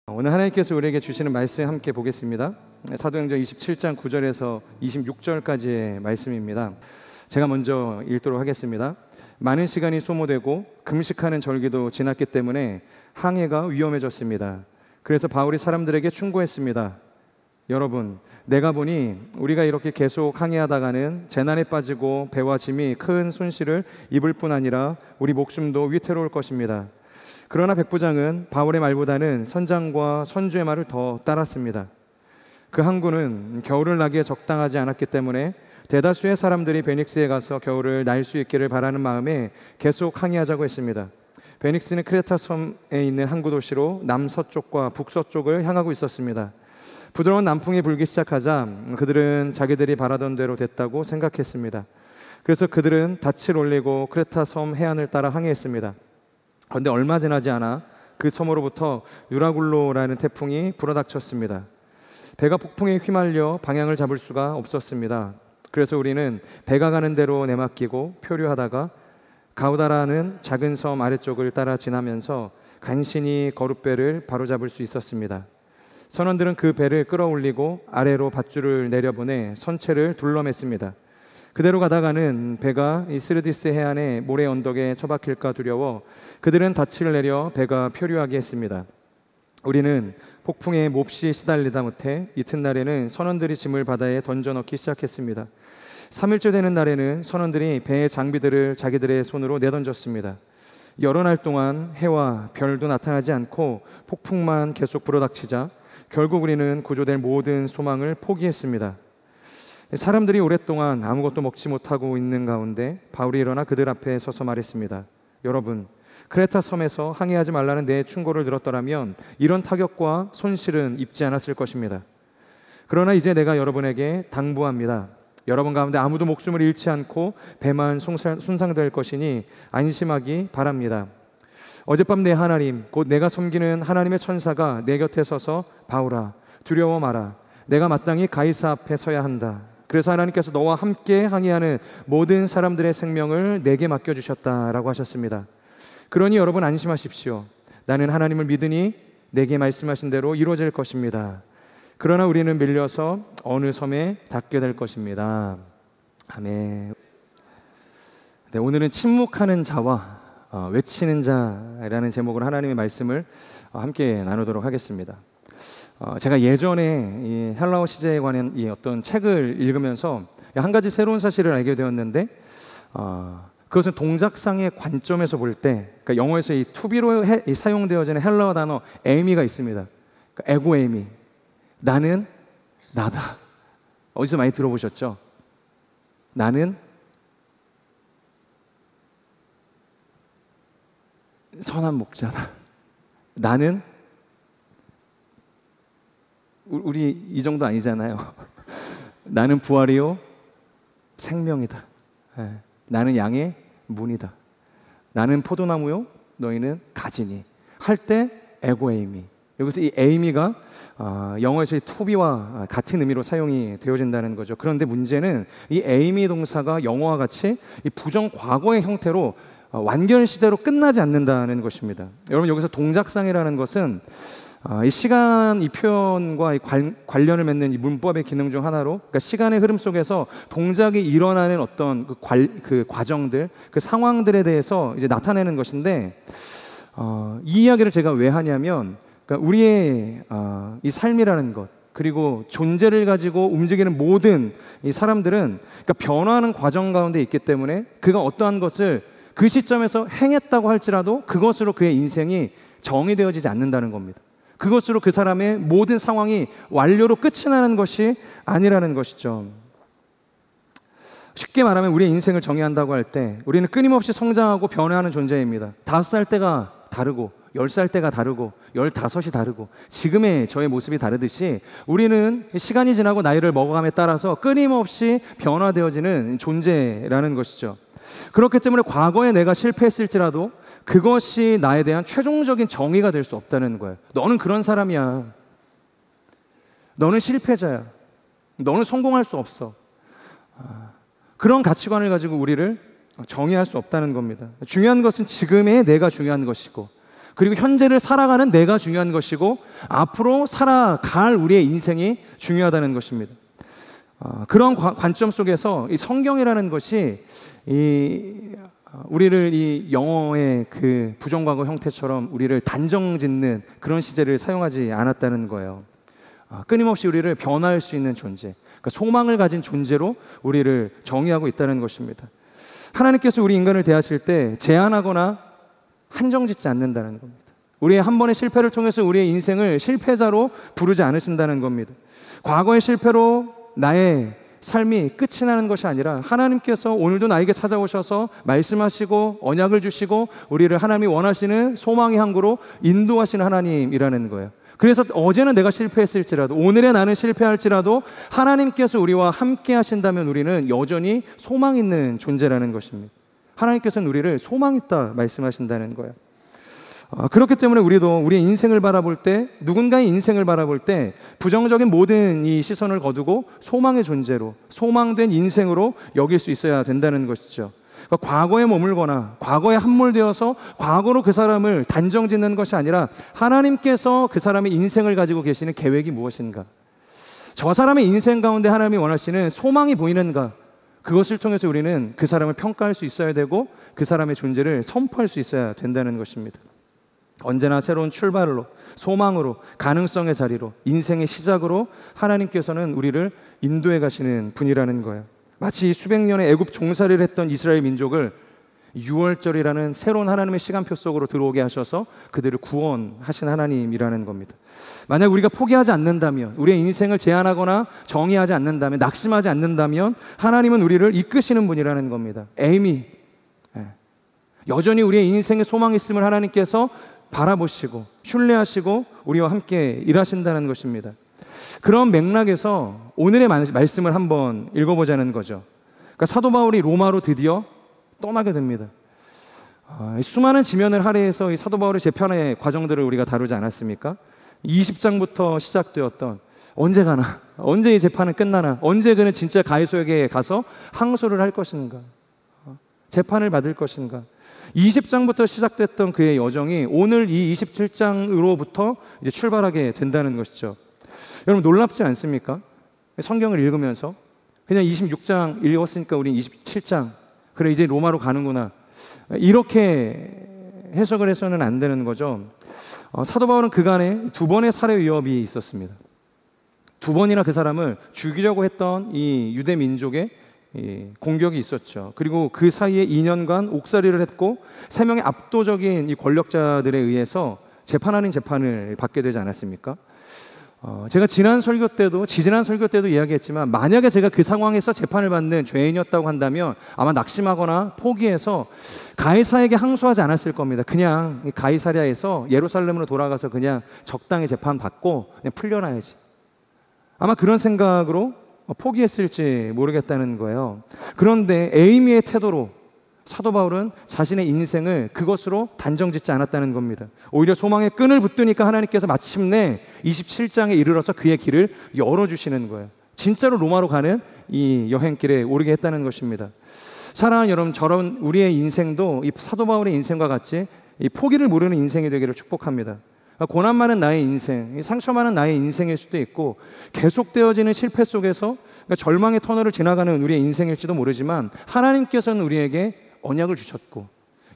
오늘 하나님께서 우리에게 주시는 말씀 함께 보겠습니다. 사도행전 27장 9절에서 26절까지의 말씀입니다. 제가 먼저 읽도록 하겠습니다. 많은 시간이 소모되고 금식하는 절기도 지났기 때문에 항해가 위험해졌습니다. 그래서 바울이 사람들에게 충고했습니다. 여러분, 내가 보니 우리가 이렇게 계속 항해하다가는 재난에 빠지고 배와 짐이 큰 손실을 입을 뿐 아니라 우리 목숨도 위태로울 것입니다. 그러나 백부장은 바울의 말보다는 선장과 선주의 말을 더 따랐습니다. 그 항구는 겨울을 나기에 적당하지 않았기 때문에 대다수의 사람들이 베닉스에 가서 겨울을 날 수 있기를 바라는 마음에 계속 항해하자고 했습니다. 베닉스는 크레타 섬에 있는 항구 도시로 남서쪽과 북서쪽을 향하고 있었습니다. 부드러운 남풍이 불기 시작하자 그들은 자기들이 바라던 대로 됐다고 생각했습니다. 그래서 그들은 닻을 올리고 크레타 섬 해안을 따라 항해했습니다. 그런데 얼마 지나지 않아 그 섬으로부터 유라굴로라는 태풍이 불어닥쳤습니다. 배가 폭풍에 휘말려 방향을 잡을 수가 없었습니다. 그래서 우리는 배가 가는 대로 내맡기고 표류하다가 가우다라는 작은 섬 아래쪽을 따라 지나면서 간신히 거룻배를 바로잡을 수 있었습니다. 선원들은 그 배를 끌어올리고 아래로 밧줄을 내려보내 선체를 둘러맸습니다. 그대로 가다가는 배가 이 스르디스 해안의 모래 언덕에 처박힐까 두려워 그들은 닻을 내려 배가 표류하게 했습니다. 우리는 폭풍에 몹시 시달리다 못해 이튿날에는 선원들이 짐을 바다에 던져넣기 시작했습니다. 3일째 되는 날에는 선원들이 배의 장비들을 자기들의 손으로 내던졌습니다. 여러 날 동안 해와 별도 나타나지 않고 폭풍만 계속 불어닥치자 결국 우리는 구조될 모든 소망을 포기했습니다. 사람들이 오랫동안 아무것도 먹지 못하고 있는 가운데 바울이 일어나 그들 앞에 서서 말했습니다. 여러분, 크레타 섬에서 항해하지 말라는 내 충고를 들었더라면 이런 타격과 손실은 입지 않았을 것입니다. 그러나 이제 내가 여러분에게 당부합니다. 여러분 가운데 아무도 목숨을 잃지 않고 배만 손상될 것이니 안심하기 바랍니다. 어젯밤 내 하나님, 곧 내가 섬기는 하나님의 천사가 내 곁에 서서 바울아, 두려워 마라. 내가 마땅히 가이사 앞에 서야 한다. 그래서 하나님께서 너와 함께 항해하는 모든 사람들의 생명을 내게 맡겨주셨다라고 하셨습니다. 그러니 여러분 안심하십시오. 나는 하나님을 믿으니 내게 말씀하신 대로 이루어질 것입니다. 그러나 우리는 밀려서 어느 섬에 닿게 될 것입니다. 아멘. 네, 오늘은 침묵하는 자와 외치는 자라는 제목으로 하나님의 말씀을 함께 나누도록 하겠습니다. 제가 예전에 이 헬라어 시제에 관한 이 어떤 책을 읽으면서 한 가지 새로운 사실을 알게 되었는데 그것은 동작상의 관점에서 볼 때, 그러니까 영어에서 이 투비로 사용되어지는 헬라어 단어 에이미가 있습니다. 그러니까 에고 에이미, 나는 나다. 어디서 많이 들어보셨죠? 나는 선한 목자다. 나는 우리 이 정도 아니잖아요. 나는 부활이요 생명이다. 나는 양의 문이다. 나는 포도나무요 너희는 가지니 할 때 에고 에이미. 여기서 이 에이미가 영어에서 투비와 같은 의미로 사용이 되어진다는 거죠. 그런데 문제는 이 에이미 동사가 영어와 같이 이 부정 과거의 형태로 완결 시대로 끝나지 않는다는 것입니다. 여러분, 여기서 동작상이라는 것은 이 시간 이 표현과 이 관련을 맺는 이 문법의 기능 중 하나로, 그러니까 시간의 흐름 속에서 동작이 일어나는 어떤 그 과정들, 그 상황들에 대해서 이제 나타내는 것인데, 이 이야기를 제가 왜 하냐면, 그러니까 우리의 이 삶이라는 것, 그리고 존재를 가지고 움직이는 모든 이 사람들은 그러니까 변화하는 과정 가운데 있기 때문에 그가 어떠한 것을 그 시점에서 행했다고 할지라도 그것으로 그의 인생이 정의되어지지 않는다는 겁니다. 그것으로 그 사람의 모든 상황이 완료로 끝이 나는 것이 아니라는 것이죠. 쉽게 말하면 우리의 인생을 정의한다고 할 때 우리는 끊임없이 성장하고 변화하는 존재입니다. 5살 때가 다르고 10살 때가 다르고 15이 다르고 지금의 저의 모습이 다르듯이 우리는 시간이 지나고 나이를 먹어감에 따라서 끊임없이 변화되어지는 존재라는 것이죠. 그렇기 때문에 과거에 내가 실패했을지라도 그것이 나에 대한 최종적인 정의가 될 수 없다는 거예요. 너는 그런 사람이야. 너는 실패자야. 너는 성공할 수 없어. 그런 가치관을 가지고 우리를 정의할 수 없다는 겁니다. 중요한 것은 지금의 내가 중요한 것이고 그리고 현재를 살아가는 내가 중요한 것이고 앞으로 살아갈 우리의 인생이 중요하다는 것입니다. 그런 관점 속에서 이 성경이라는 것이 우리를 이 영어의 그 부정과거 형태처럼 우리를 단정짓는 그런 시제를 사용하지 않았다는 거예요. 끊임없이 우리를 변화할 수 있는 존재, 그러니까 소망을 가진 존재로 우리를 정의하고 있다는 것입니다. 하나님께서 우리 인간을 대하실 때 제한하거나 한정짓지 않는다는 겁니다. 우리의 한 번의 실패를 통해서 우리의 인생을 실패자로 부르지 않으신다는 겁니다. 과거의 실패로 나의 삶이 끝이 나는 것이 아니라 하나님께서 오늘도 나에게 찾아오셔서 말씀하시고 언약을 주시고 우리를 하나님이 원하시는 소망의 항구로 인도하시는 하나님이라는 거예요. 그래서 어제는 내가 실패했을지라도 오늘의 나는 실패할지라도 하나님께서 우리와 함께 하신다면 우리는 여전히 소망 있는 존재라는 것입니다. 하나님께서는 우리를 소망 있다 말씀하신다는 거예요. 그렇기 때문에 우리도 우리의 인생을 바라볼 때, 누군가의 인생을 바라볼 때 부정적인 모든 이 시선을 거두고 소망의 존재로, 소망된 인생으로 여길 수 있어야 된다는 것이죠. 그러니까 과거에 머물거나 과거에 함몰되어서 과거로 그 사람을 단정짓는 것이 아니라 하나님께서 그 사람의 인생을 가지고 계시는 계획이 무엇인가, 저 사람의 인생 가운데 하나님이 원하시는 소망이 보이는가, 그것을 통해서 우리는 그 사람을 평가할 수 있어야 되고 그 사람의 존재를 선포할 수 있어야 된다는 것입니다. 언제나 새로운 출발로, 소망으로, 가능성의 자리로, 인생의 시작으로 하나님께서는 우리를 인도해 가시는 분이라는 거예요. 마치 수백 년의 애굽 종살이를 했던 이스라엘 민족을 6월절이라는 새로운 하나님의 시간표 속으로 들어오게 하셔서 그들을 구원하신 하나님이라는 겁니다. 만약 우리가 포기하지 않는다면, 우리의 인생을 제한하거나 정의하지 않는다면, 낙심하지 않는다면 하나님은 우리를 이끄시는 분이라는 겁니다. 에이미, 여전히 우리의 인생에 소망이 있음을 하나님께서 바라보시고 신뢰하시고 우리와 함께 일하신다는 것입니다. 그런 맥락에서 오늘의 말씀을 한번 읽어보자는 거죠. 그러니까 사도 바울이 로마로 드디어 떠나게 됩니다. 수많은 지면을 할애해서 이 사도 바울의 재판의 과정들을 우리가 다루지 않았습니까? 20장부터 시작되었던 언제 가나, 언제 이 재판은 끝나나, 언제 그는 진짜 가이소에게 가서 항소를 할 것인가, 재판을 받을 것인가. 20장부터 시작됐던 그의 여정이 오늘 이 27장으로부터 이제 출발하게 된다는 것이죠. 여러분 놀랍지 않습니까? 성경을 읽으면서 그냥 26장 읽었으니까 우린 27장, 그래 이제 로마로 가는구나, 이렇게 해석을 해서는 안 되는 거죠. 사도 바울은 그간에 2번의 살해 위협이 있었습니다. 2번이나 그 사람을 죽이려고 했던 이 유대 민족의 공격이 있었죠. 그리고 그 사이에 2년간 옥살이를 했고 3명의 압도적인 이 권력자들에 의해서 재판 아닌 재판을 받게 되지 않았습니까? 제가 지지난 설교 때도 이야기했지만 만약에 제가 그 상황에서 재판을 받는 죄인이었다고 한다면 아마 낙심하거나 포기해서 가이사에게 항소하지 않았을 겁니다. 그냥 가이사랴에서 예루살렘으로 돌아가서 그냥 적당히 재판받고 그냥 풀려나야지, 아마 그런 생각으로 포기했을지 모르겠다는 거예요. 그런데 에이미의 태도로 사도 바울은 자신의 인생을 그것으로 단정짓지 않았다는 겁니다. 오히려 소망의 끈을 붙드니까 하나님께서 마침내 27장에 이르러서 그의 길을 열어주시는 거예요. 진짜로 로마로 가는 이 여행길에 오르게 했다는 것입니다. 사랑하는 여러분, 저런 우리의 인생도 이 사도 바울의 인생과 같이 이 포기를 모르는 인생이 되기를 축복합니다. 고난 많은 나의 인생, 상처 많은 나의 인생일 수도 있고 계속되어지는 실패 속에서 절망의 터널을 지나가는 우리의 인생일지도 모르지만 하나님께서는 우리에게 언약을 주셨고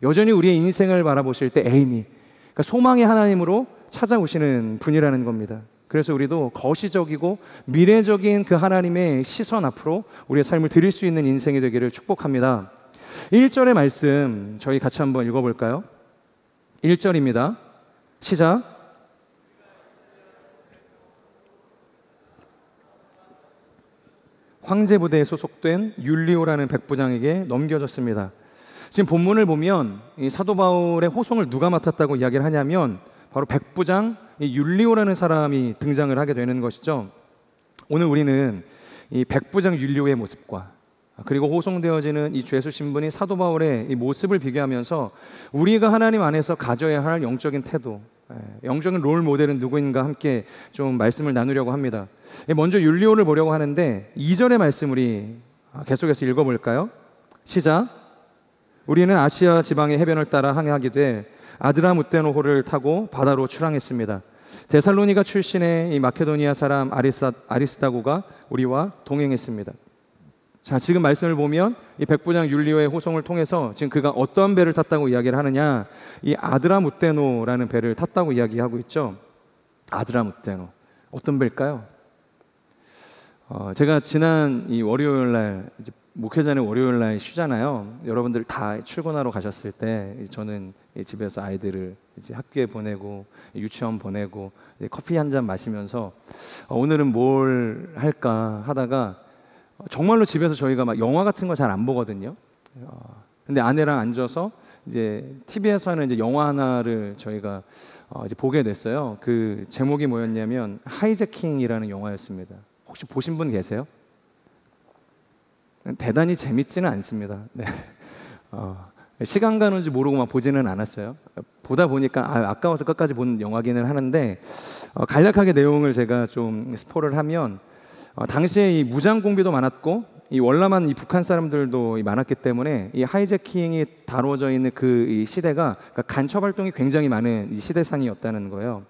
여전히 우리의 인생을 바라보실 때 에이미, 그러니까 소망의 하나님으로 찾아오시는 분이라는 겁니다. 그래서 우리도 거시적이고 미래적인 그 하나님의 시선 앞으로 우리의 삶을 드릴 수 있는 인생이 되기를 축복합니다. 1절의 말씀 저희 같이 한번 읽어볼까요? 1절입니다. 시작. 황제부대에 소속된 율리오라는 백부장에게 넘겨졌습니다. 지금 본문을 보면 이 사도 바울의 호송을 누가 맡았다고 이야기를 하냐면 바로 백부장 이 율리오라는 사람이 등장을 하게 되는 것이죠. 오늘 우리는 이 백부장 율리오의 모습과 그리고 호송되어지는 이 죄수 신분인 사도 바울의 이 모습을 비교하면서 우리가 하나님 안에서 가져야 할 영적인 태도, 영적인 롤 모델은 누구인가 함께 좀 말씀을 나누려고 합니다. 먼저 율리오를 보려고 하는데 2절의 말씀 우리 계속해서 읽어볼까요? 시작. 우리는 아시아 지방의 해변을 따라 항해하게 돼 아드라무테노호를 타고 바다로 출항했습니다. 데살로니가 출신의 이 마케도니아 사람 아리스다고가 우리와 동행했습니다. 자, 지금 말씀을 보면 이 백부장 율리오의 호송을 통해서 지금 그가 어떤 배를 탔다고 이야기를 하느냐, 이 아드라무테노라는 배를 탔다고 이야기하고 있죠. 아드라무테노, 어떤 배일까요? 제가 지난 이 월요일 날, 이제 목회자는 월요일 날 쉬잖아요. 여러분들 다 출근하러 가셨을 때 저는 집에서 아이들을 이제 학교에 보내고 유치원 보내고 커피 한 잔 마시면서 오늘은 뭘 할까 하다가 정말로 집에서 저희가 막 영화 같은 거 잘 안 보거든요. 근데 아내랑 앉아서 이제 TV에서 하는 이제 영화 하나를 저희가 이제 보게 됐어요. 그 제목이 뭐였냐면 하이제킹이라는 영화였습니다. 혹시 보신 분 계세요? 대단히 재밌지는 않습니다. 네. 시간 가는 줄 모르고 막 보지는 않았어요. 보다 보니까 아까워서 끝까지 본 영화기는 하는데 간략하게 내용을 제가 좀 스포를 하면 당시에 이 무장 공비도 많았고 이 월남한 이 북한 사람들도 많았기 때문에 이 하이제킹이 다뤄져 있는 그 이 시대가 그러니까 간첩 활동이 굉장히 많은 이 시대상이었다는 거예요.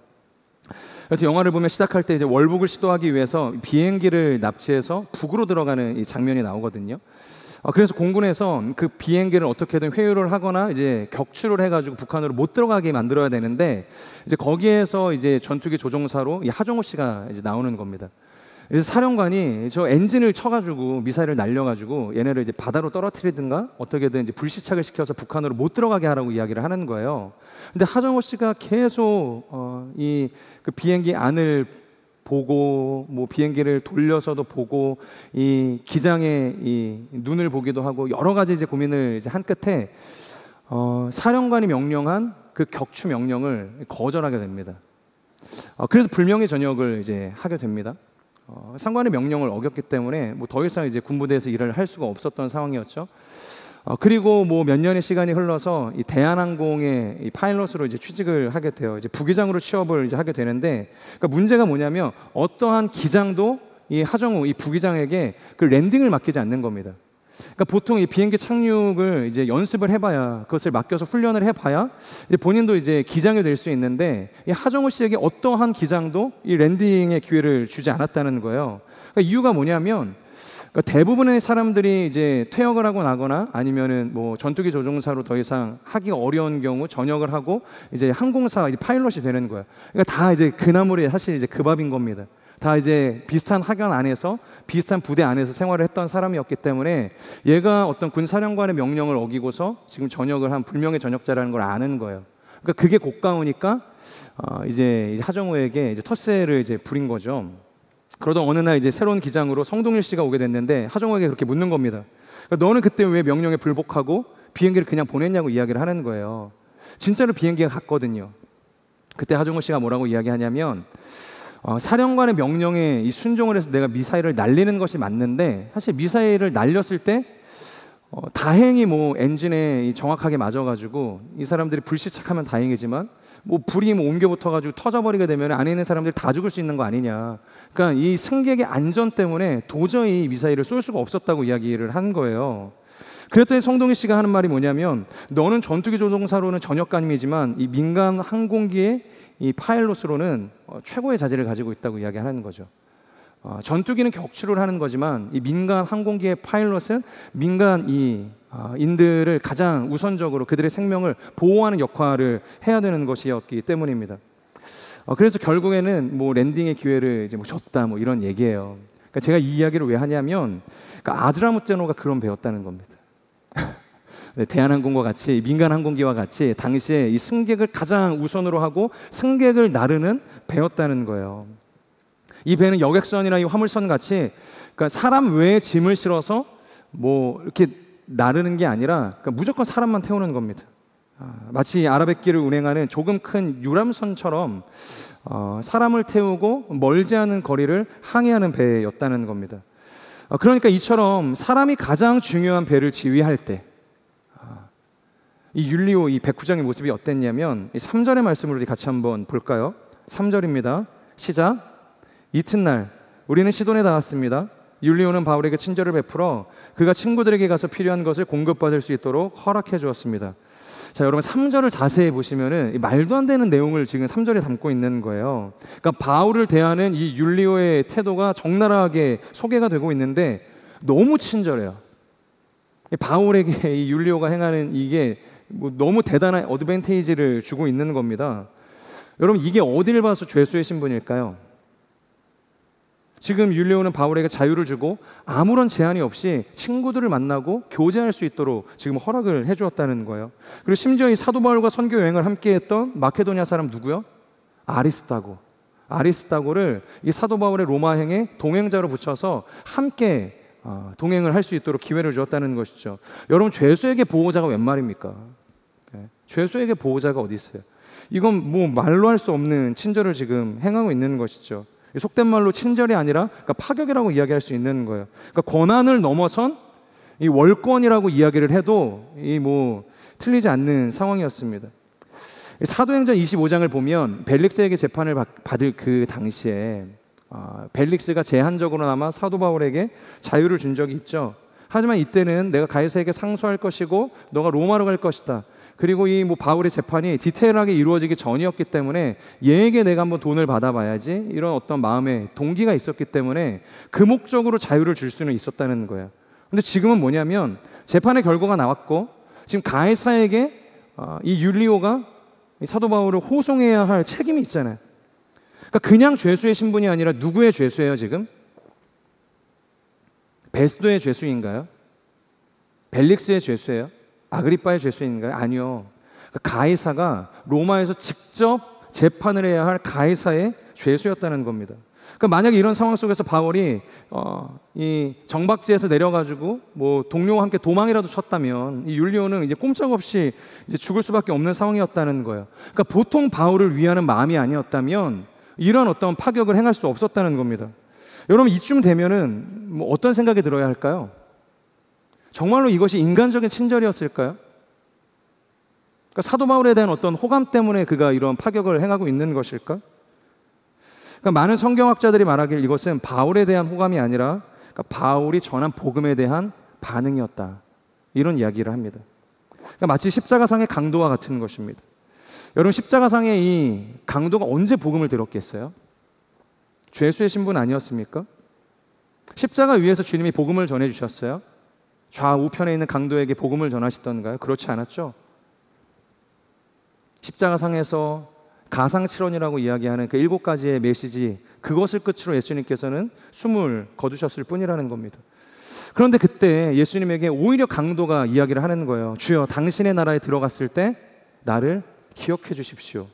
그래서 영화를 보면 시작할 때 이제 월북을 시도하기 위해서 비행기를 납치해서 북으로 들어가는 이 장면이 나오거든요. 그래서 공군에서 그 비행기를 어떻게든 회유를 하거나 이제 격추를 해가지고 북한으로 못 들어가게 만들어야 되는데 이제 거기에서 이제 전투기 조종사로 이 하정우 씨가 이제 나오는 겁니다. 그래서 사령관이 저 엔진을 쳐가지고 미사일을 날려가지고 얘네를 이제 바다로 떨어뜨리든가 어떻게든 이제 불시착을 시켜서 북한으로 못 들어가게 하라고 이야기를 하는 거예요. 근데 하정우 씨가 계속 이 그 비행기 안을 보고 뭐 비행기를 돌려서도 보고 이 기장의 이 눈을 보기도 하고 여러 가지 이제 고민을 이제 한 끝에 사령관이 명령한 그 격추 명령을 거절하게 됩니다. 그래서 불명예 전역을 이제 하게 됩니다. 상관의 명령을 어겼기 때문에 뭐 더 이상 이제 군부대에서 일을 할 수가 없었던 상황이었죠. 그리고 뭐 몇 년의 시간이 흘러서 이 대한항공의 이 파일럿으로 이제 취직을 하게 돼요. 이제 부기장으로 취업을 이제 하게 되는데, 그러니까 문제가 뭐냐면 어떠한 기장도 이 하정우 이 부기장에게 그 랜딩을 맡기지 않는 겁니다. 그러니까 보통 이 비행기 착륙을 이제 연습을 해봐야 그것을 맡겨서 훈련을 해봐야 이제 본인도 이제 기장이 될 수 있는데 이 하정우 씨에게 어떠한 기장도 이 랜딩의 기회를 주지 않았다는 거예요. 그러니까 이유가 뭐냐면 그러니까 대부분의 사람들이 이제 퇴역을 하고 나거나 아니면은 뭐 전투기 조종사로 더 이상 하기가 어려운 경우 전역을 하고 이제 항공사 이제 파일럿이 되는 거예요. 그러니까 다 이제 그 나물이 사실 이제 그 밥인 겁니다. 다 이제 비슷한 학연 안에서 비슷한 부대 안에서 생활을 했던 사람이었기 때문에 얘가 어떤 군사령관의 명령을 어기고서 지금 전역을 한 불명예 전역자라는 걸 아는 거예요. 그러니까 그게 고가우니까 이제 하정우에게 이제 텃세를 이제 부린 거죠. 그러던 어느 날 이제 새로운 기장으로 성동일 씨가 오게 됐는데 하정우에게 그렇게 묻는 겁니다. 그러니까 너는 그때 왜 명령에 불복하고 비행기를 그냥 보냈냐고 이야기를 하는 거예요. 진짜로 비행기가 갔거든요. 그때 하정우 씨가 뭐라고 이야기하냐면 사령관의 명령에 이 순종을 해서 내가 미사일을 날리는 것이 맞는데 사실 미사일을 날렸을 때 다행히 뭐 엔진에 정확하게 맞아가지고 이 사람들이 불시착하면 다행이지만 뭐 불이 뭐 옮겨 붙어가지고 터져버리게 되면 안에 있는 사람들이 다 죽을 수 있는 거 아니냐. 그러니까 이 승객의 안전 때문에 도저히 미사일을 쏠 수가 없었다고 이야기를 한 거예요. 그랬더니 성동희 씨가 하는 말이 뭐냐면 너는 전투기 조종사로는 전역관님이지만 이 민간 항공기의 이 파일럿으로는 최고의 자질을 가지고 있다고 이야기하는 거죠. 전투기는 격추를 하는 거지만 이 민간 항공기의 파일럿은 민간 인들을 가장 우선적으로 그들의 생명을 보호하는 역할을 해야 되는 것이었기 때문입니다. 그래서 결국에는 뭐 랜딩의 기회를 이제 뭐 줬다 뭐 이런 얘기예요. 그러니까 제가 이 이야기를 왜 하냐면 그러니까 아드라무테노가 그런 배웠다는 겁니다. 네, 대한항공과 같이 민간 항공기와 같이 당시에 이 승객을 가장 우선으로 하고 승객을 나르는 배였다는 거예요. 이 배는 여객선이나 이 화물선 같이 그러니까 사람 외에 짐을 실어서 뭐 이렇게 나르는 게 아니라 그러니까 무조건 사람만 태우는 겁니다. 마치 아라뱃길을 운행하는 조금 큰 유람선처럼 사람을 태우고 멀지 않은 거리를 항해하는 배였다는 겁니다. 그러니까 이처럼 사람이 가장 중요한 배를 지휘할 때 이 율리오 이 백부장의 모습이 어땠냐면 이 3절의 말씀을 우리 같이 한번 볼까요? 3절입니다. 시작. 이튿날 우리는 시돈에 닿았습니다. 율리오는 바울에게 친절을 베풀어 그가 친구들에게 가서 필요한 것을 공급받을 수 있도록 허락해 주었습니다. 자, 여러분 3절을 자세히 보시면은 말도 안 되는 내용을 지금 3절에 담고 있는 거예요. 그러니까 바울을 대하는 이 율리오의 태도가 적나라하게 소개가 되고 있는데 너무 친절해요. 바울에게 이 율리오가 행하는 이게 뭐 너무 대단한 어드밴테이지를 주고 있는 겁니다. 여러분 이게 어디를 봐서 죄수의 신분일까요? 지금 율리오는 바울에게 자유를 주고 아무런 제한이 없이 친구들을 만나고 교제할 수 있도록 지금 허락을 해주었다는 거예요. 그리고 심지어 이 사도 바울과 선교 여행을 함께했던 마케도니아 사람 누구요? 아리스다고를 이 사도 바울의 로마행에 동행자로 붙여서 함께 동행을 할 수 있도록 기회를 주었다는 것이죠. 여러분 죄수에게 보호자가 웬 말입니까? 죄수에게 보호자가 어디 있어요? 이건 뭐 말로 할 수 없는 친절을 지금 행하고 있는 것이죠. 속된 말로 친절이 아니라 그러니까 파격이라고 이야기할 수 있는 거예요. 그러니까 권한을 넘어선 이 월권이라고 이야기를 해도 이 뭐 틀리지 않는 상황이었습니다. 사도행전 25장을 보면 벨릭스에게 재판을 받을 그 당시에 벨릭스가 제한적으로나마 사도 바울에게 자유를 준 적이 있죠. 하지만 이때는 내가 가이사에게 상소할 것이고 너가 로마로 갈 것이다. 그리고 이 뭐 바울의 재판이 디테일하게 이루어지기 전이었기 때문에 얘에게 내가 한번 돈을 받아봐야지 이런 어떤 마음의 동기가 있었기 때문에 그 목적으로 자유를 줄 수는 있었다는 거예요. 근데 지금은 뭐냐면 재판의 결과가 나왔고 지금 가이사에게 이 율리오가 이 사도 바울을 호송해야 할 책임이 있잖아요. 그러니까 그냥 죄수의 신분이 아니라 누구의 죄수예요 지금? 베스도의 죄수인가요? 벨릭스의 죄수예요? 아그리빠의 죄수인가요? 아니요. 가이사가 로마에서 직접 재판을 해야 할 가이사의 죄수였다는 겁니다. 그러니까 만약에 이런 상황 속에서 바울이 이 정박지에서 내려가지고 뭐 동료와 함께 도망이라도 쳤다면 이 율리오는 이제 꼼짝없이 이제 죽을 수밖에 없는 상황이었다는 거예요. 그러니까 보통 바울을 위하는 마음이 아니었다면 이런 어떤 파격을 행할 수 없었다는 겁니다. 여러분 이쯤 되면은 뭐 어떤 생각이 들어야 할까요? 정말로 이것이 인간적인 친절이었을까요? 그러니까 사도 바울에 대한 어떤 호감 때문에 그가 이런 파격을 행하고 있는 것일까? 그러니까 많은 성경학자들이 말하길 이것은 바울에 대한 호감이 아니라 그러니까 바울이 전한 복음에 대한 반응이었다. 이런 이야기를 합니다. 그러니까 마치 십자가상의 강도와 같은 것입니다. 여러분 십자가상의 이 강도가 언제 복음을 들었겠어요? 죄수의 신분 아니었습니까? 십자가 위에서 주님이 복음을 전해주셨어요? 좌우편에 있는 강도에게 복음을 전하시던가요? 그렇지 않았죠. 십자가상에서 가상칠언이라고 이야기하는 그 7가지의 메시지, 그것을 끝으로 예수님께서는 숨을 거두셨을 뿐이라는 겁니다. 그런데 그때 예수님에게 오히려 강도가 이야기를 하는 거예요. 주여 당신의 나라에 들어갔을 때 나를 기억해 주십시오.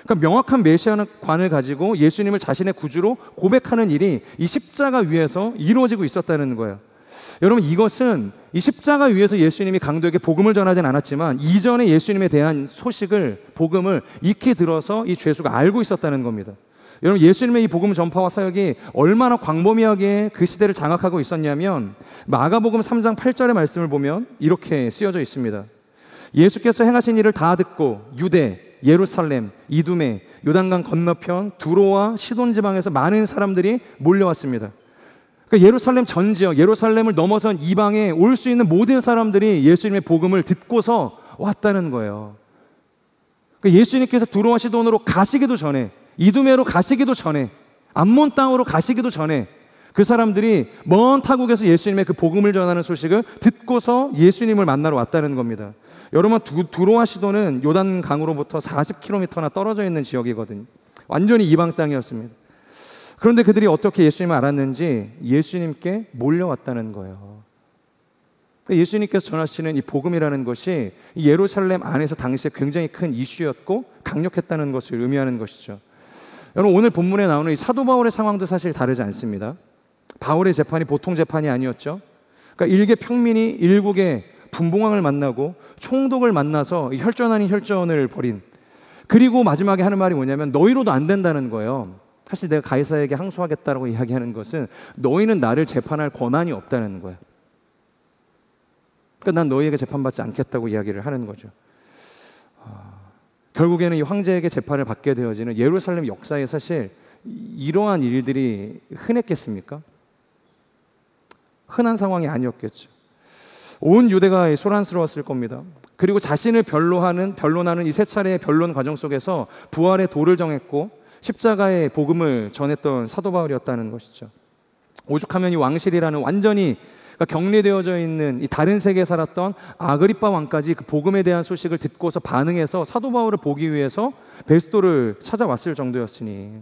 그러니까 명확한 메시아관을 가지고 예수님을 자신의 구주로 고백하는 일이 이 십자가 위에서 이루어지고 있었다는 거예요. 여러분 이것은 이 십자가 위에서 예수님이 강도에게 복음을 전하진 않았지만 이전에 예수님에 대한 소식을 복음을 익히 들어서 이 죄수가 알고 있었다는 겁니다. 여러분 예수님의 이 복음 전파와 사역이 얼마나 광범위하게 그 시대를 장악하고 있었냐면 마가복음 3장 8절의 말씀을 보면 이렇게 쓰여져 있습니다. 예수께서 행하신 일을 다 듣고 유대, 예루살렘, 이두메, 요단강 건너편 두로와 시돈 지방에서 많은 사람들이 몰려왔습니다. 그러니까 예루살렘 전 지역, 예루살렘을 넘어선 이방에 올 수 있는 모든 사람들이 예수님의 복음을 듣고서 왔다는 거예요. 그러니까 예수님께서 두로와 시돈으로 가시기도 전에, 이두메로 가시기도 전에, 암몬 땅으로 가시기도 전에 그 사람들이 먼 타국에서 예수님의 그 복음을 전하는 소식을 듣고서 예수님을 만나러 왔다는 겁니다. 여러분 두로와 시돈은 요단강으로부터 40km나 떨어져 있는 지역이거든요. 완전히 이방 땅이었습니다. 그런데 그들이 어떻게 예수님을 알았는지 예수님께 몰려왔다는 거예요. 예수님께서 전하시는 이 복음이라는 것이 예루살렘 안에서 당시에 굉장히 큰 이슈였고 강력했다는 것을 의미하는 것이죠. 여러분 오늘 본문에 나오는 이 사도 바울의 상황도 사실 다르지 않습니다. 바울의 재판이 보통 재판이 아니었죠. 그러니까 일개 평민이 일국의 분봉왕을 만나고 총독을 만나서 혈전 아닌 혈전을 벌인, 그리고 마지막에 하는 말이 뭐냐면 너희로도 안 된다는 거예요. 사실 내가 가이사에게 항소하겠다라고 이야기하는 것은 너희는 나를 재판할 권한이 없다는 거예요. 그러니까 난 너희에게 재판받지 않겠다고 이야기를 하는 거죠. 결국에는 이 황제에게 재판을 받게 되어지는 예루살렘 역사에 사실 이러한 일들이 흔했겠습니까? 흔한 상황이 아니었겠죠. 온 유대가 소란스러웠을 겁니다. 그리고 자신을 변론하는 이 세 차례의 변론 과정 속에서 부활의 도를 정했고 십자가의 복음을 전했던 사도 바울이었다는 것이죠. 오죽하면 이 왕실이라는 완전히 격리되어져 있는 이 다른 세계에 살았던 아그리빠 왕까지 그 복음에 대한 소식을 듣고서 반응해서 사도 바울을 보기 위해서 베스도를 찾아왔을 정도였으니,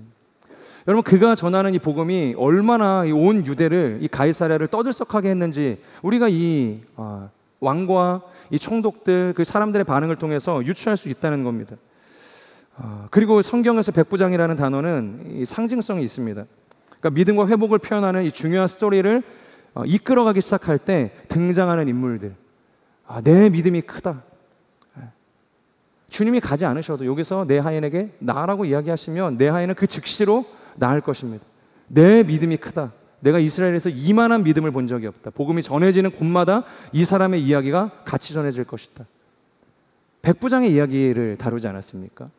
여러분, 그가 전하는 이 복음이 얼마나 온 유대를, 이 가이사랴를 떠들썩하게 했는지 우리가 이 왕과 이 총독들, 그 사람들의 반응을 통해서 유추할 수 있다는 겁니다. 그리고 성경에서 백부장이라는 단어는 이 상징성이 있습니다. 그러니까 믿음과 회복을 표현하는 이 중요한 스토리를 이끌어가기 시작할 때 등장하는 인물들, 내 믿음이 크다. 주님이 가지 않으셔도 여기서 내 하인에게 나라고 이야기하시면 내 하인은 그 즉시로 나을 것입니다. 내 믿음이 크다. 내가 이스라엘에서 이만한 믿음을 본 적이 없다. 복음이 전해지는 곳마다 이 사람의 이야기가 같이 전해질 것이다. 백부장의 이야기를 다루지 않았습니까?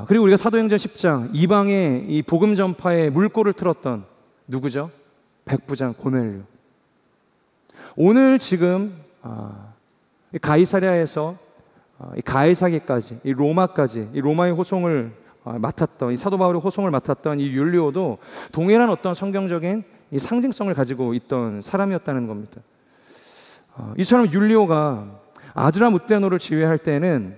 그리고 우리가 사도행전 10장 이방의 이 복음 전파에 물꼬를 틀었던 누구죠? 백부장 고넬료. 오늘 지금 가이사랴에서 가이사기까지, 이 로마까지, 이 로마의 호송을 맡았던, 이 사도 바울의 호송을 맡았던 이 율리오도 동일한 어떤 성경적인 이 상징성을 가지고 있던 사람이었다는 겁니다. 이처럼 율리오가 아드라무테노를 지휘할 때는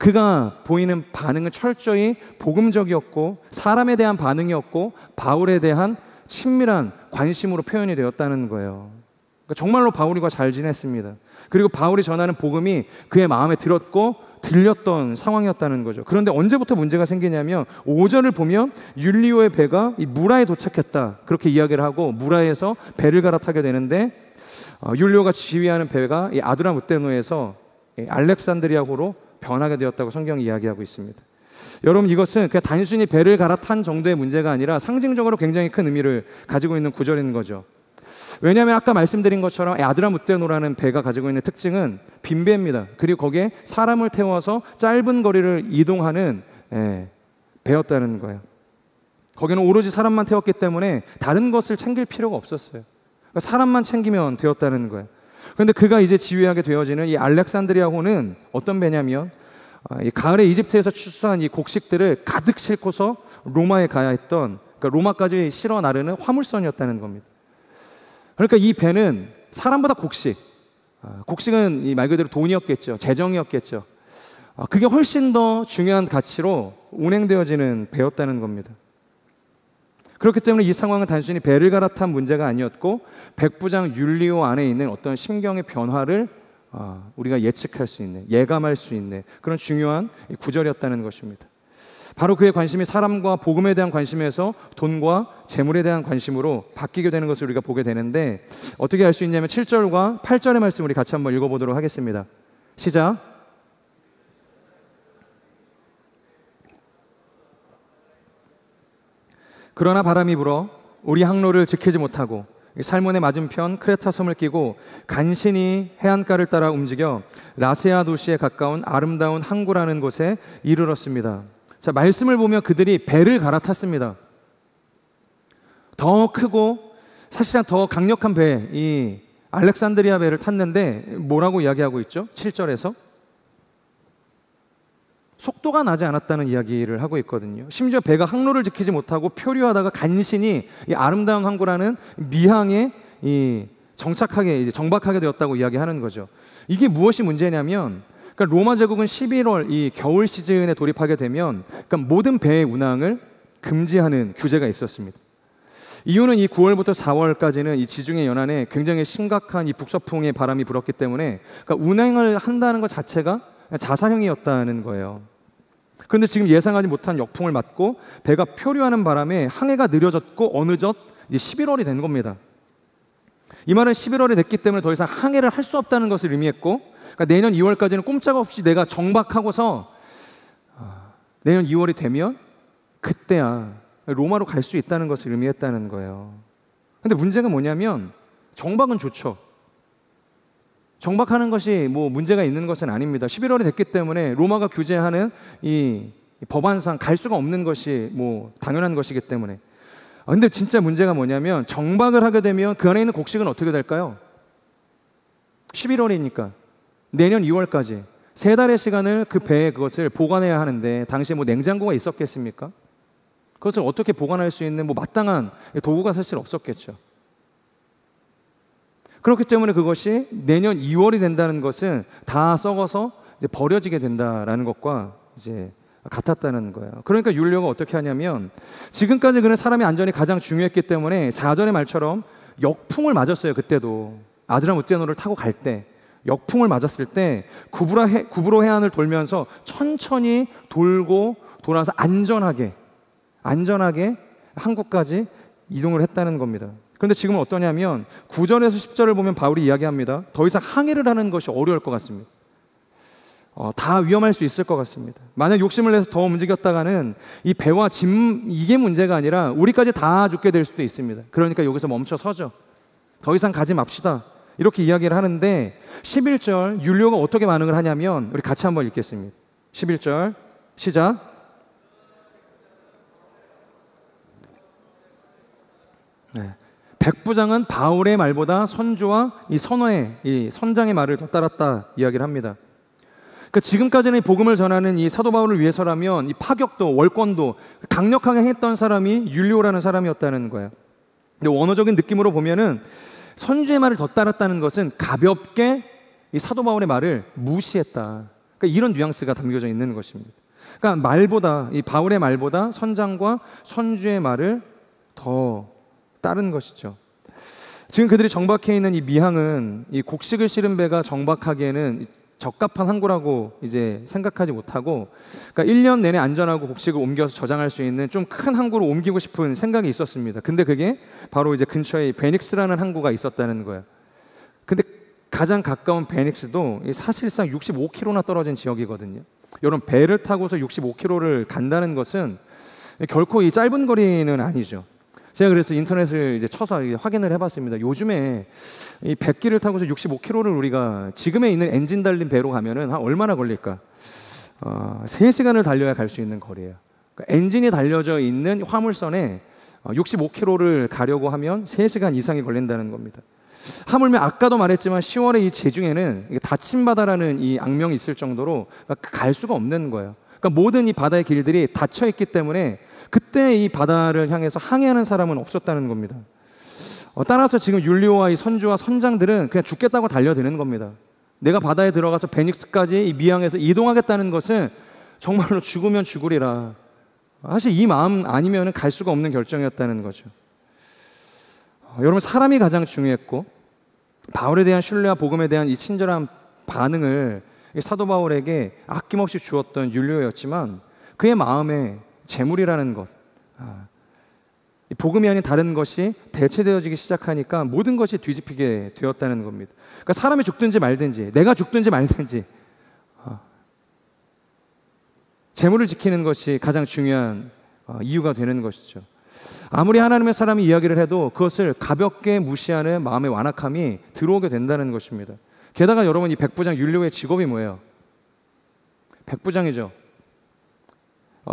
그가 보이는 반응은 철저히 복음적이었고 사람에 대한 반응이었고 바울에 대한 친밀한 관심으로 표현이 되었다는 거예요. 그러니까 정말로 바울과 잘 지냈습니다. 그리고 바울이 전하는 복음이 그의 마음에 들렸던 상황이었다는 거죠. 그런데 언제부터 문제가 생기냐면 5절을 보면 율리오의 배가 이 무라에 도착했다, 그렇게 이야기를 하고 무라에서 배를 갈아타게 되는데 율리오가 지휘하는 배가 이 아드라무테노에서 알렉산드리아호로 변하게 되었다고 성경이 이야기하고 있습니다. 여러분, 이것은 그냥 단순히 배를 갈아탄 정도의 문제가 아니라 상징적으로 굉장히 큰 의미를 가지고 있는 구절인 거죠. 왜냐하면 아까 말씀드린 것처럼 아드라무테노라는 배가 가지고 있는 특징은 빈배입니다. 그리고 거기에 사람을 태워서 짧은 거리를 이동하는 배였다는 거예요. 거기는 오로지 사람만 태웠기 때문에 다른 것을 챙길 필요가 없었어요. 그러니까 사람만 챙기면 되었다는 거예요. 그런데 그가 이제 지휘하게 되어지는 이 알렉산드리아호는 어떤 배냐면 이 가을에 이집트에서 출수한 이 곡식들을 가득 싣고서 로마에 가야 했던, 그러니까 로마까지 실어 나르는 화물선이었다는 겁니다. 그러니까 이 배는 사람보다 곡식은 이 말 그대로 돈이었겠죠. 재정이었겠죠. 그게 훨씬 더 중요한 가치로 운행되어지는 배였다는 겁니다. 그렇기 때문에 이 상황은 단순히 배를 갈아탄 문제가 아니었고 백부장 율리오 안에 있는 어떤 심경의 변화를 우리가 예측할 수 있는, 예감할 수 있는 그런 중요한 구절이었다는 것입니다. 바로 그의 관심이 사람과 복음에 대한 관심에서 돈과 재물에 대한 관심으로 바뀌게 되는 것을 우리가 보게 되는데, 어떻게 알 수 있냐면 7절과 8절의 말씀 우리 같이 한번 읽어보도록 하겠습니다. 시작. 그러나 바람이 불어 우리 항로를 지키지 못하고 살몬의 맞은편 크레타 섬을 끼고 간신히 해안가를 따라 움직여 라세아 도시에 가까운 아름다운 항구라는 곳에 이르렀습니다. 자, 말씀을 보면 그들이 배를 갈아탔습니다. 더 크고 사실상 더 강력한 배, 이 알렉산드리아 배를 탔는데 뭐라고 이야기하고 있죠? 7절에서 속도가 나지 않았다는 이야기를 하고 있거든요. 심지어 배가 항로를 지키지 못하고 표류하다가 간신히 이 아름다운 항구라는 미항에 정박하게 되었다고 이야기하는 거죠. 이게 무엇이 문제냐면, 그러니까 로마 제국은 11월 이 겨울 시즌에 돌입하게 되면 그러니까 모든 배의 운항을 금지하는 규제가 있었습니다. 이유는 이 9월부터 4월까지는 이 지중해 연안에 굉장히 심각한 이 북서풍의 바람이 불었기 때문에 그러니까 운행을 한다는 것 자체가 자살행위였다는 거예요. 그런데 지금 예상하지 못한 역풍을 맞고 배가 표류하는 바람에 항해가 느려졌고 어느덧 이제 11월이 된 겁니다. 이 말은 11월이 됐기 때문에 더 이상 항해를 할 수 없다는 것을 의미했고, 그러니까 내년 2월까지는 꼼짝없이 내가 정박하고서 내년 2월이 되면 그때야 로마로 갈 수 있다는 것을 의미했다는 거예요. 근데 문제가 뭐냐면 정박은 좋죠. 정박하는 것이 뭐 문제가 있는 것은 아닙니다. 11월이 됐기 때문에 로마가 규제하는 이 법안상 갈 수가 없는 것이 뭐 당연한 것이기 때문에. 근데 진짜 문제가 뭐냐면 정박을 하게 되면 그 안에 있는 곡식은 어떻게 될까요? 11월이니까 내년 2월까지 3달의 시간을 그 배에 그것을 보관해야 하는데 당시에 뭐 냉장고가 있었겠습니까? 그것을 어떻게 보관할 수 있는 뭐 마땅한 도구가 사실 없었겠죠. 그렇기 때문에 그것이 내년 2월이 된다는 것은 다 썩어서 이제 버려지게 된다라는 것과 이제 같았다는 거예요. 그러니까 율리오가 어떻게 하냐면 지금까지 그는 사람의 안전이 가장 중요했기 때문에 4절의 말처럼 역풍을 맞았어요. 그때도 아드라무띠아노를 타고 갈 때 역풍을 맞았을 때 구브로 해안을 돌면서 천천히 돌고 돌아서 안전하게 한국까지 이동을 했다는 겁니다. 그런데 지금은 어떠냐면 9절에서 10절을 보면 바울이 이야기합니다. 더 이상 항해를 하는 것이 어려울 것 같습니다. 다 위험할 수 있을 것 같습니다. 만약 욕심을 내서 더 움직였다가는 이 배와 짐 이게 문제가 아니라 우리까지 다 죽게 될 수도 있습니다. 그러니까 여기서 멈춰 서죠. 더 이상 가지 맙시다. 이렇게 이야기를 하는데 11절 율리오가 어떻게 반응을 하냐면 우리 같이 한번 읽겠습니다. 11절 시작. 네. 백부장은 바울의 말보다 선주와 이 선어의 이 선장의 말을 더 따랐다 이야기를 합니다. 그러니까 지금까지는 복음을 전하는 이 사도 바울을 위해서라면 이 파격도 월권도 강력하게 했던 사람이 율리오라는 사람이었다는 거예요. 근데 원어적인 느낌으로 보면은 선주의 말을 더 따랐다는 것은 가볍게 이 사도 바울의 말을 무시했다. 그러니까 이런 뉘앙스가 담겨져 있는 것입니다. 그러니까 말보다 이 바울의 말보다 선장과 선주의 말을 더 따른 것이죠. 지금 그들이 정박해 있는 이 미항은 이 곡식을 실은 배가 정박하기에는 적합한 항구라고 이제 생각하지 못하고, 그러니까 1년 내내 안전하고 곡식을 옮겨서 저장할 수 있는 좀 큰 항구로 옮기고 싶은 생각이 있었습니다. 근데 그게 바로 이제 근처에 베닉스라는 항구가 있었다는 거예요. 근데 가장 가까운 베닉스도 사실상 65km나 떨어진 지역이거든요. 여러분, 배를 타고서 65km를 간다는 것은 결코 이 짧은 거리는 아니죠. 제가 그래서 인터넷을 이제 쳐서 확인을 해봤습니다. 요즘에 이 100기를 타고서 65km를 우리가 지금에 있는 엔진 달린 배로 가면은 한 얼마나 걸릴까? 3시간을 달려야 갈 수 있는 거리예요. 그러니까 엔진이 달려져 있는 화물선에 65km를 가려고 하면 3시간 이상이 걸린다는 겁니다. 하물며 아까도 말했지만 10월의 이 제중에는 닫힌 바다라는 이 악명이 있을 정도로 갈 수가 없는 거예요. 그러니까 모든 이 바다의 길들이 닫혀 있기 때문에 그때 이 바다를 향해서 항해하는 사람은 없었다는 겁니다. 따라서 지금 율리오와 이 선주와 선장들은 그냥 죽겠다고 달려드는 겁니다. 내가 바다에 들어가서 베닉스까지 이 미항에서 이동하겠다는 것은 정말로 죽으면 죽으리라. 사실 이 마음 아니면 갈 수가 없는 결정이었다는 거죠. 여러분, 사람이 가장 중요했고 바울에 대한 신뢰와 복음에 대한 이 친절한 반응을 사도 바울에게 아낌없이 주었던 율리오였지만 그의 마음에 재물이라는 것, 복음이 아닌 다른 것이 대체되어지기 시작하니까 모든 것이 뒤집히게 되었다는 겁니다. 그러니까 사람이 죽든지 말든지 내가 죽든지 말든지 재물을 지키는 것이 가장 중요한 이유가 되는 것이죠. 아무리 하나님의 사람이 이야기를 해도 그것을 가볍게 무시하는 마음의 완악함이 들어오게 된다는 것입니다. 게다가 여러분, 이 백부장 율리오의 직업이 뭐예요? 백부장이죠.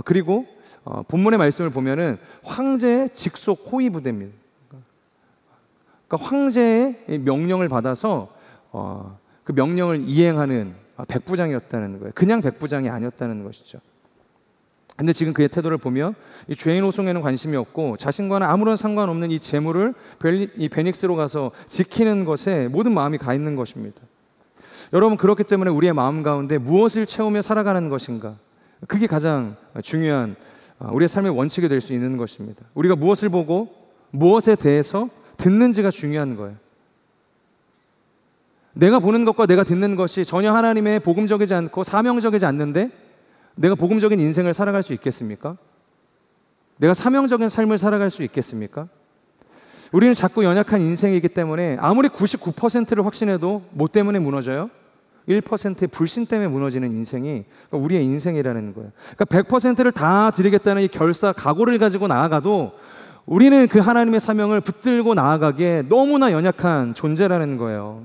그리고 본문의 말씀을 보면은 황제의 직속 호위 부대입니다. 그러니까 황제의 명령을 받아서 그 명령을 이행하는 백부장이었다는 거예요. 그냥 백부장이 아니었다는 것이죠. 근데 지금 그의 태도를 보면 이 죄인 호송에는 관심이 없고 자신과는 아무런 상관없는 이 재물을 이 베닉스로 가서 지키는 것에 모든 마음이 가 있는 것입니다. 여러분, 그렇기 때문에 우리의 마음 가운데 무엇을 채우며 살아가는 것인가, 그게 가장 중요한 우리의 삶의 원칙이 될 수 있는 것입니다. 우리가 무엇을 보고 무엇에 대해서 듣는지가 중요한 거예요. 내가 보는 것과 내가 듣는 것이 전혀 하나님의 복음적이지 않고 사명적이지 않는데 내가 복음적인 인생을 살아갈 수 있겠습니까? 내가 사명적인 삶을 살아갈 수 있겠습니까? 우리는 자꾸 연약한 인생이기 때문에 아무리 99%를 확신해도 뭐 때문에 무너져요? 1%의 불신 때문에 무너지는 인생이 우리의 인생이라는 거예요. 그러니까 100%를 다 드리겠다는 이 결사, 각오를 가지고 나아가도 우리는 그 하나님의 사명을 붙들고 나아가기에 너무나 연약한 존재라는 거예요.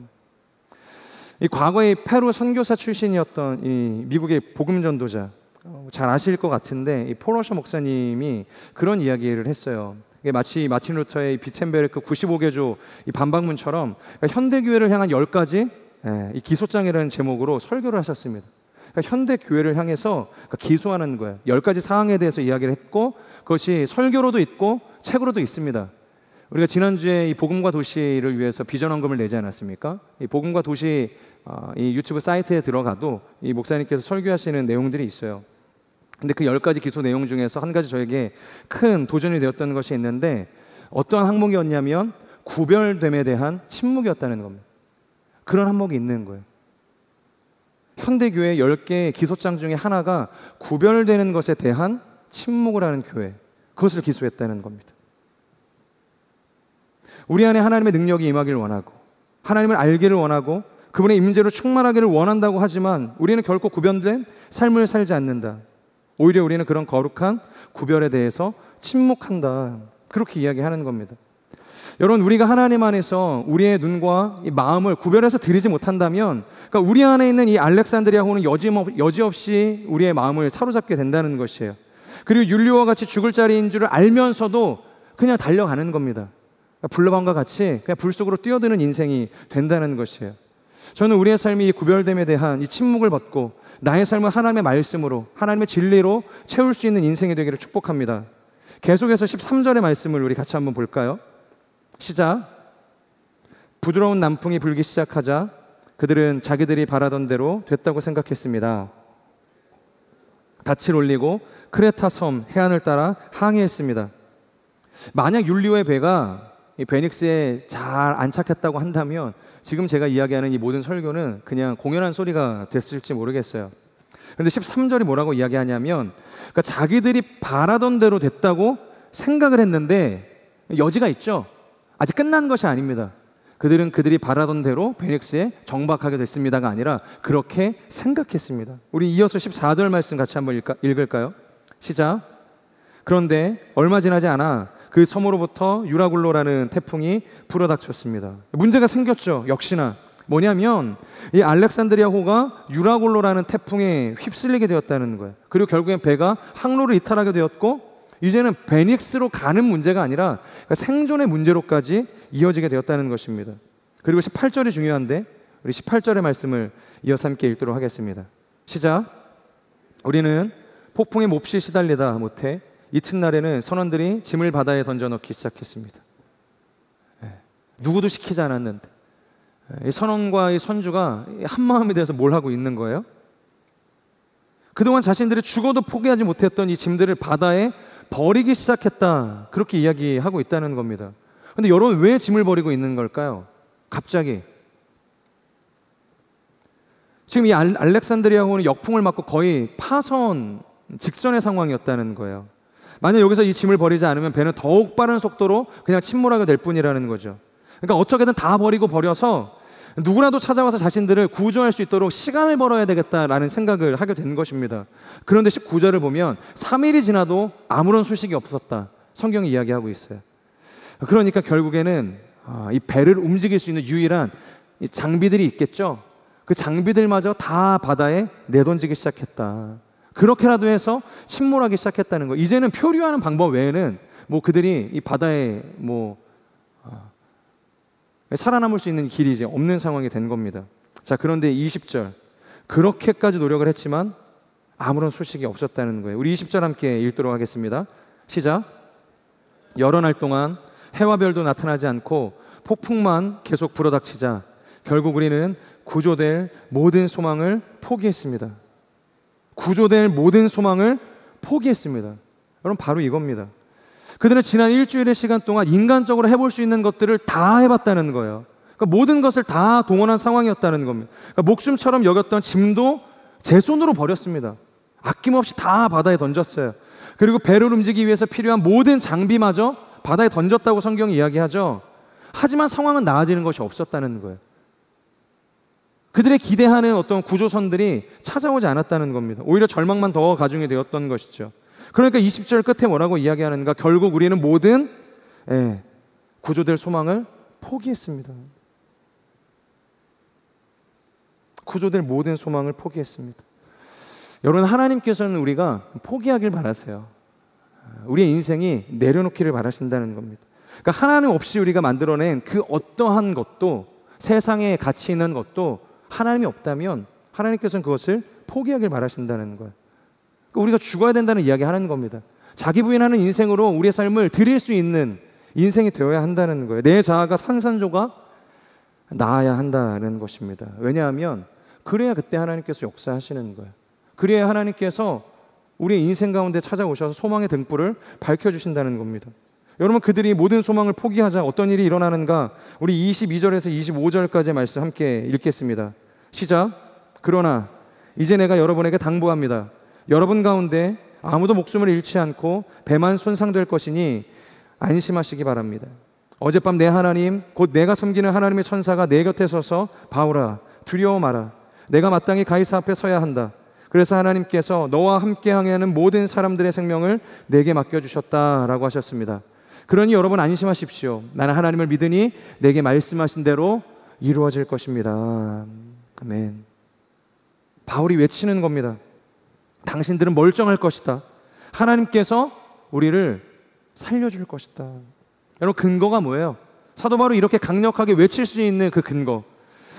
이 과거의 페루 선교사 출신이었던 이 미국의 복음 전도자, 잘 아실 것 같은데 이 폴 워셔 목사님이 그런 이야기를 했어요. 이게 마치 마틴 루터의 비텐베르크 95개조 이 반박문처럼 그러니까 현대교회를 향한 10가지 이 기소장이라는 제목으로 설교를 하셨습니다. 그러니까 현대교회를 향해서 그러니까 기소하는 거예요. 10가지 사항에 대해서 이야기를 했고 그것이 설교로도 있고 책으로도 있습니다. 우리가 지난주에 이 복음과 도시를 위해서 비전헌금을 내지 않았습니까? 이 복음과 도시 이 유튜브 사이트에 들어가도 이 목사님께서 설교하시는 내용들이 있어요. 근데 그 10가지 기소 내용 중에서 한 가지 저에게 큰 도전이 되었던 것이 있는데 어떠한 항목이었냐면 구별됨에 대한 침묵이었다는 겁니다. 그런 항목이 있는 거예요. 현대교회 10개의 기소장 중에 하나가 구별되는 것에 대한 침묵을 하는 교회, 그것을 기소했다는 겁니다. 우리 안에 하나님의 능력이 임하기를 원하고 하나님을 알기를 원하고 그분의 임재로 충만하기를 원한다고 하지만 우리는 결코 구별된 삶을 살지 않는다. 오히려 우리는 그런 거룩한 구별에 대해서 침묵한다. 그렇게 이야기하는 겁니다. 여러분, 우리가 하나님 안에서 우리의 눈과 이 마음을 구별해서 드리지 못한다면 그러니까 우리 안에 있는 이 알렉산드리아호는 여지없이 우리의 마음을 사로잡게 된다는 것이에요. 그리고 율리오와 같이 죽을 자리인 줄을 알면서도 그냥 달려가는 겁니다. 그러니까 불나방과 같이 그냥 불 속으로 뛰어드는 인생이 된다는 것이에요. 저는 우리의 삶이 이 구별됨에 대한 이 침묵을 벗고 나의 삶을 하나님의 말씀으로 하나님의 진리로 채울 수 있는 인생이 되기를 축복합니다. 계속해서 13절의 말씀을 우리 같이 한번 볼까요? 시작. 부드러운 남풍이 불기 시작하자 그들은 자기들이 바라던 대로 됐다고 생각했습니다. 닻을 올리고 크레타 섬 해안을 따라 항해했습니다. 만약 율리오의 배가 이 베닉스에 잘 안착했다고 한다면 지금 제가 이야기하는 이 모든 설교는 그냥 공연한 소리가 됐을지 모르겠어요. 그런데 13절이 뭐라고 이야기하냐면 그러니까 자기들이 바라던 대로 됐다고 생각을 했는데 여지가 있죠. 아직 끝난 것이 아닙니다. 그들이 바라던 대로 베닉스에 정박하게 됐습니다가 아니라 그렇게 생각했습니다. 우리 이어서 14절 말씀 같이 한번 읽을까요? 시작. 그런데 얼마 지나지 않아 그 섬으로부터 유라굴로라는 태풍이 불어닥쳤습니다. 문제가 생겼죠. 역시나 뭐냐면 이 알렉산드리아호가 유라굴로라는 태풍에 휩쓸리게 되었다는 거예요. 그리고 결국엔 배가 항로를 이탈하게 되었고 이제는 베닉스로 가는 문제가 아니라 그러니까 생존의 문제로까지 이어지게 되었다는 것입니다. 그리고 18절이 중요한데 우리 18절의 말씀을 이어서 함께 읽도록 하겠습니다. 시작. 우리는 폭풍에 몹시 시달리다 못해 이튿날에는 선원들이 짐을 바다에 던져넣기 시작했습니다. 누구도 시키지 않았는데 이 선원과 이 선주가 한마음이 돼서 뭘 하고 있는 거예요? 그동안 자신들이 죽어도 포기하지 못했던 이 짐들을 바다에 버리기 시작했다. 그렇게 이야기하고 있다는 겁니다. 그런데 여러분, 왜 짐을 버리고 있는 걸까요? 갑자기 지금 이 알렉산드리아호는 역풍을 맞고 거의 파선 직전의 상황이었다는 거예요. 만약 여기서 이 짐을 버리지 않으면 배는 더욱 빠른 속도로 그냥 침몰하게 될 뿐이라는 거죠. 그러니까 어떻게든 다 버려서 누구라도 찾아와서 자신들을 구조할 수 있도록 시간을 벌어야 되겠다라는 생각을 하게 된 것입니다. 그런데 19절을 보면 3일이 지나도 아무런 소식이 없었다. 성경이 이야기하고 있어요. 그러니까 결국에는 이 배를 움직일 수 있는 유일한 이 장비들이 있겠죠. 그 장비들마저 다 바다에 내던지기 시작했다. 그렇게라도 해서 침몰하기 시작했다는 거. 이제는 표류하는 방법 외에는 뭐 그들이 이 바다에 살아남을 수 있는 길이 이제 없는 상황이 된 겁니다. 자, 그런데 20절 그렇게까지 노력을 했지만 아무런 소식이 없었다는 거예요. 우리 20절 함께 읽도록 하겠습니다. 시작. 여러 날 동안 해와 별도 나타나지 않고 폭풍만 계속 불어닥치자 결국 우리는 구조될 모든 소망을 포기했습니다. 구조될 모든 소망을 포기했습니다. 여러분, 바로 이겁니다. 그들은 지난 일주일의 시간 동안 인간적으로 해볼 수 있는 것들을 다 해봤다는 거예요. 그러니까 모든 것을 다 동원한 상황이었다는 겁니다. 그러니까 목숨처럼 여겼던 짐도 제 손으로 버렸습니다. 아낌없이 다 바다에 던졌어요. 그리고 배를 움직이기 위해서 필요한 모든 장비마저 바다에 던졌다고 성경이 이야기하죠. 하지만 상황은 나아지는 것이 없었다는 거예요. 그들의 기대하는 어떤 구조선들이 찾아오지 않았다는 겁니다. 오히려 절망만 더 가중이 되었던 것이죠. 그러니까 20절 끝에 뭐라고 이야기하는가? 결국 우리는 모든 구조될 소망을 포기했습니다. 구조될 모든 소망을 포기했습니다. 여러분, 하나님께서는 우리가 포기하길 바라세요. 우리의 인생이 내려놓기를 바라신다는 겁니다. 그러니까 하나님 없이 우리가 만들어낸 그 어떠한 것도, 세상에 가치 있는 것도 하나님이 없다면 하나님께서는 그것을 포기하길 바라신다는 거예요. 그러니까 우리가 죽어야 된다는 이야기 하는 겁니다. 자기 부인하는 인생으로 우리의 삶을 드릴 수 있는 인생이 되어야 한다는 거예요. 내 자아가 산산조각 나아야 한다는 것입니다. 왜냐하면 그래야 그때 하나님께서 역사하시는 거예요. 그래야 하나님께서 우리의 인생 가운데 찾아오셔서 소망의 등불을 밝혀주신다는 겁니다. 여러분, 그들이 모든 소망을 포기하자 어떤 일이 일어나는가? 우리 22절에서 25절까지의 말씀 함께 읽겠습니다. 시작. 그러나 이제 내가 여러분에게 당부합니다. 여러분 가운데 아무도 목숨을 잃지 않고 배만 손상될 것이니 안심하시기 바랍니다. 어젯밤 내 하나님, 곧 내가 섬기는 하나님의 천사가 내 곁에 서서 바울아, 두려워 마라. 내가 마땅히 가이사 앞에 서야 한다. 그래서 하나님께서 너와 함께 항해하는 모든 사람들의 생명을 내게 맡겨주셨다라고 하셨습니다. 그러니 여러분 안심하십시오. 나는 하나님을 믿으니 내게 말씀하신 대로 이루어질 것입니다. 아멘. 바울이 외치는 겁니다. 당신들은 멀쩡할 것이다. 하나님께서 우리를 살려줄 것이다. 여러분, 근거가 뭐예요? 사도 바울이 이렇게 강력하게 외칠 수 있는 그 근거,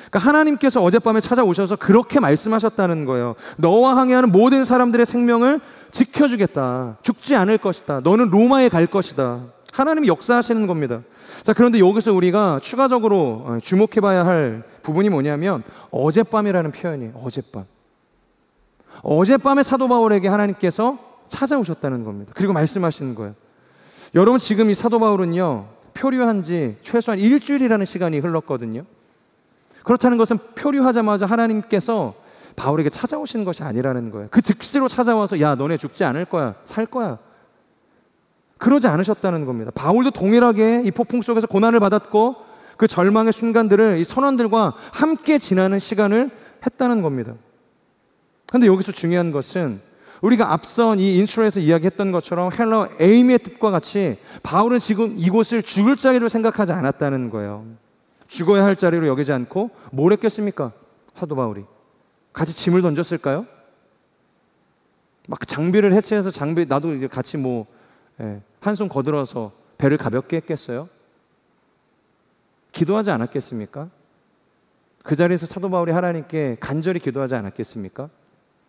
그러니까 하나님께서 어젯밤에 찾아오셔서 그렇게 말씀하셨다는 거예요. 너와 항해하는 모든 사람들의 생명을 지켜주겠다. 죽지 않을 것이다. 너는 로마에 갈 것이다. 하나님이 역사하시는 겁니다. 자, 그런데 여기서 우리가 추가적으로 주목해봐야 할 부분이 뭐냐면 어젯밤이라는 표현이에요. 어젯밤. 어젯밤에 사도 바울에게 하나님께서 찾아오셨다는 겁니다. 그리고 말씀하시는 거예요. 여러분, 지금 이 사도 바울은요, 표류한 지 최소한 일주일이라는 시간이 흘렀거든요. 그렇다는 것은 표류하자마자 하나님께서 바울에게 찾아오시는 것이 아니라는 거예요. 그 즉시로 찾아와서 야, 너네 죽지 않을 거야, 살 거야, 그러지 않으셨다는 겁니다. 바울도 동일하게 이 폭풍 속에서 고난을 받았고 그 절망의 순간들을 이 선원들과 함께 지나는 시간을 했다는 겁니다. 그런데 여기서 중요한 것은 우리가 앞선 이 인트로에서 이야기했던 것처럼 헬러 에이미의 뜻과 같이 바울은 지금 이곳을 죽을 자리로 생각하지 않았다는 거예요. 죽어야 할 자리로 여기지 않고 뭘 했겠습니까? 사도 바울이 같이 짐을 던졌을까요? 막 장비를 해체해서 나도 이제 같이 한손 거들어서 배를 가볍게 했겠어요? 기도하지 않았겠습니까? 그 자리에서 사도 바울이 하나님께 간절히 기도하지 않았겠습니까?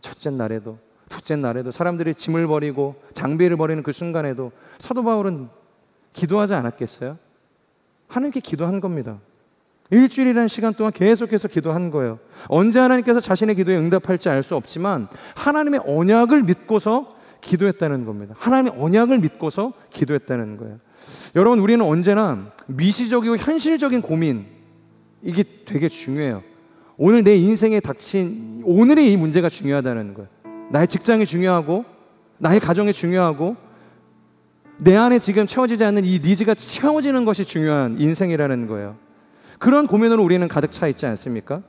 첫째 날에도 둘째 날에도 사람들이 짐을 버리고 장비를 버리는 그 순간에도 사도 바울은 기도하지 않았겠어요? 하나님께 기도한 겁니다. 일주일이라는 시간 동안 계속해서 기도한 거예요. 언제 하나님께서 자신의 기도에 응답할지 알 수 없지만 하나님의 언약을 믿고서 기도했다는 겁니다. 하나님의 언약을 믿고서 기도했다는 거예요. 여러분, 우리는 언제나 미시적이고 현실적인 고민, 이게 되게 중요해요. 오늘 내 인생에 닥친 오늘의 이 문제가 중요하다는 거예요. 나의 직장이 중요하고 나의 가정이 중요하고 내 안에 지금 채워지지 않는 이 니즈가 채워지는 것이 중요한 인생이라는 거예요. 그런 고민으로 우리는 가득 차 있지 않습니까?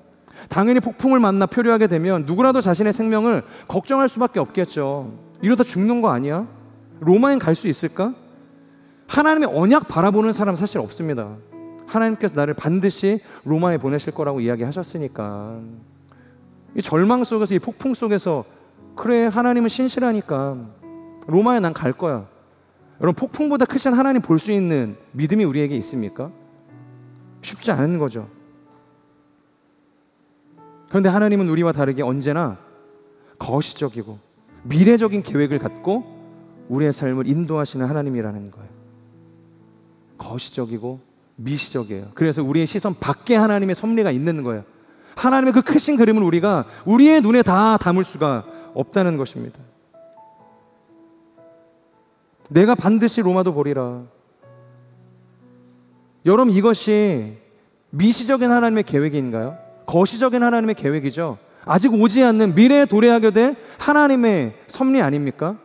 당연히 폭풍을 만나 표류하게 되면 누구라도 자신의 생명을 걱정할 수밖에 없겠죠. 이러다 죽는 거 아니야? 로마엔 갈 수 있을까? 하나님의 언약 바라보는 사람 사실 없습니다. 하나님께서 나를 반드시 로마에 보내실 거라고 이야기하셨으니까. 이 절망 속에서, 이 폭풍 속에서 그래, 하나님은 신실하니까 로마에 난 갈 거야. 여러분, 폭풍보다 크신 하나님 볼 수 있는 믿음이 우리에게 있습니까? 쉽지 않은 거죠. 그런데 하나님은 우리와 다르게 언제나 거시적이고 미래적인 계획을 갖고 우리의 삶을 인도하시는 하나님이라는 거예요. 거시적이고 미시적이에요. 그래서 우리의 시선 밖에 하나님의 섭리가 있는 거예요. 하나님의 그 크신 그림을 우리가 우리의 눈에 다 담을 수가 없다는 것입니다. 내가 반드시 로마도 보리라. 여러분, 이것이 미시적인 하나님의 계획인가요? 거시적인 하나님의 계획이죠. 아직 오지 않는 미래에 도래하게 될 하나님의 섭리 아닙니까?